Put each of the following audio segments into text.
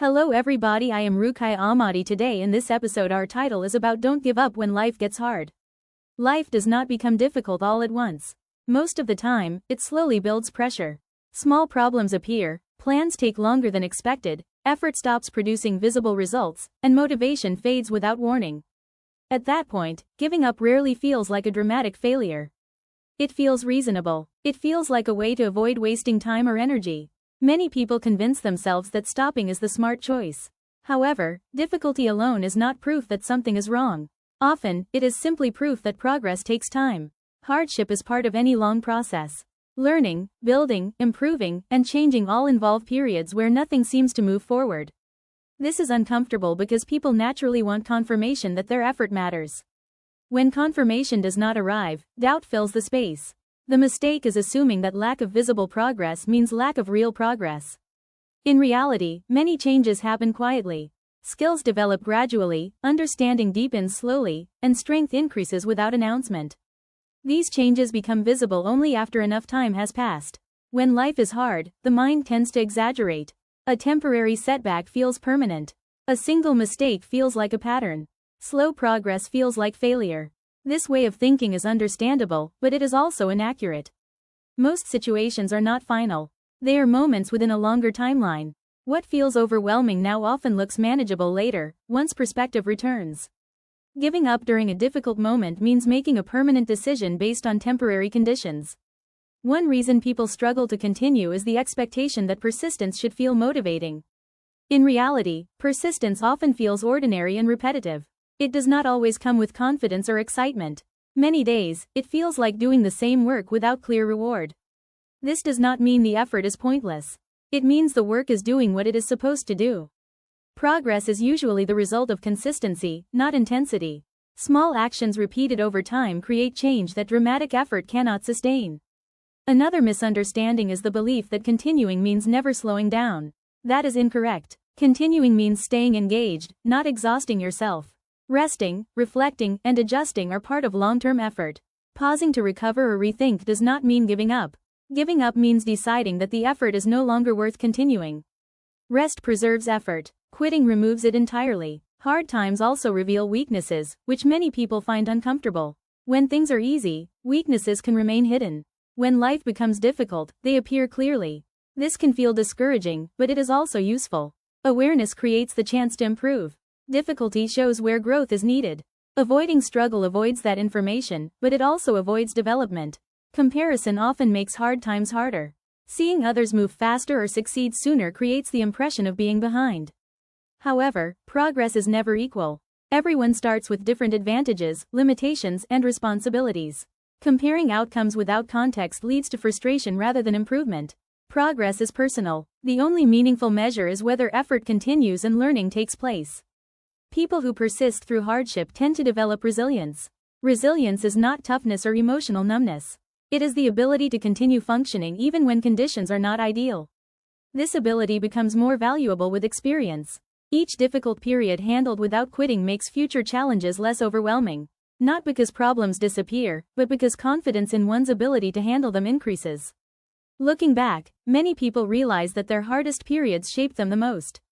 Hello everybody, I am Rukai Ahmadi. Today in this episode our title is about don't give up when life gets hard. Life does not become difficult all at once. Most of the time, it slowly builds pressure. Small problems appear, plans take longer than expected, effort stops producing visible results, and motivation fades without warning. At that point, giving up rarely feels like a dramatic failure. It feels reasonable. It feels like a way to avoid wasting time or energy. Many people convince themselves that stopping is the smart choice. However, difficulty alone is not proof that something is wrong. Often, it is simply proof that progress takes time. Hardship is part of any long process. Learning, building, improving, and changing all involve periods where nothing seems to move forward. This is uncomfortable because people naturally want confirmation that their effort matters. When confirmation does not arrive, doubt fills the space. The mistake is assuming that lack of visible progress means lack of real progress. In reality, many changes happen quietly. Skills develop gradually, understanding deepens slowly, and strength increases without announcement. These changes become visible only after enough time has passed. When life is hard, the mind tends to exaggerate. A temporary setback feels permanent. A single mistake feels like a pattern. Slow progress feels like failure. This way of thinking is understandable, but it is also inaccurate. Most situations are not final. They are moments within a longer timeline. What feels overwhelming now often looks manageable later, once perspective returns. Giving up during a difficult moment means making a permanent decision based on temporary conditions. One reason people struggle to continue is the expectation that persistence should feel motivating. In reality, persistence often feels ordinary and repetitive. It does not always come with confidence or excitement. Many days, it feels like doing the same work without clear reward. This does not mean the effort is pointless. It means the work is doing what it is supposed to do. Progress is usually the result of consistency, not intensity. Small actions repeated over time create change that dramatic effort cannot sustain. Another misunderstanding is the belief that continuing means never slowing down. That is incorrect. Continuing means staying engaged, not exhausting yourself. Resting, reflecting, and adjusting are part of long-term effort. Pausing to recover or rethink does not mean giving up. Giving up means deciding that the effort is no longer worth continuing. Rest preserves effort. Quitting removes it entirely. Hard times also reveal weaknesses, which many people find uncomfortable. When things are easy, weaknesses can remain hidden. When life becomes difficult, they appear clearly. This can feel discouraging, but it is also useful. Awareness creates the chance to improve. Difficulty shows where growth is needed. Avoiding struggle avoids that information, but it also avoids development. Comparison often makes hard times harder. Seeing others move faster or succeed sooner creates the impression of being behind. However, progress is never equal. Everyone starts with different advantages, limitations, and responsibilities. Comparing outcomes without context leads to frustration rather than improvement. Progress is personal. The only meaningful measure is whether effort continues and learning takes place. People who persist through hardship tend to develop resilience. Resilience is not toughness or emotional numbness. It is the ability to continue functioning even when conditions are not ideal. This ability becomes more valuable with experience. Each difficult period handled without quitting makes future challenges less overwhelming. Not because problems disappear, but because confidence in one's ability to handle them increases. Looking back, many people realize that their hardest periods shaped them the most.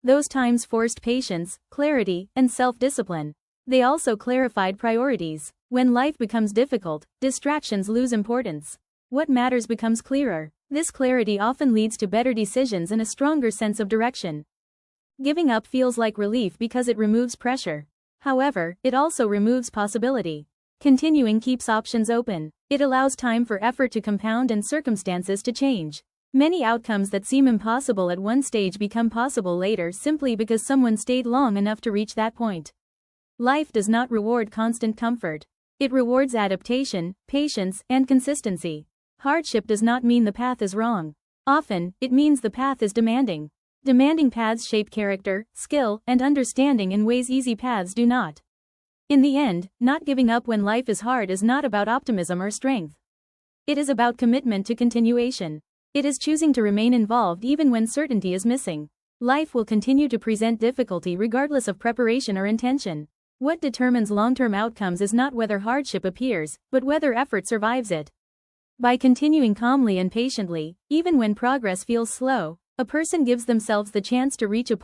Those times forced patience, clarity, and self-discipline. They also clarified priorities. When life becomes difficult, distractions lose importance. What matters becomes clearer. This clarity often leads to better decisions and a stronger sense of direction. Giving up feels like relief because it removes pressure. However, it also removes possibility. Continuing keeps options open. It allows time for effort to compound and circumstances to change. Many outcomes that seem impossible at one stage become possible later simply because someone stayed long enough to reach that point. Life does not reward constant comfort. It rewards adaptation, patience, and consistency. Hardship does not mean the path is wrong. Often, it means the path is demanding. Demanding paths shape character, skill, and understanding in ways easy paths do not. In the end, not giving up when life is hard is not about optimism or strength. It is about commitment to continuation. It is choosing to remain involved even when certainty is missing. Life will continue to present difficulty regardless of preparation or intention. What determines long-term outcomes is not whether hardship appears, but whether effort survives it. By continuing calmly and patiently, even when progress feels slow, A person gives themselves the chance to reach a point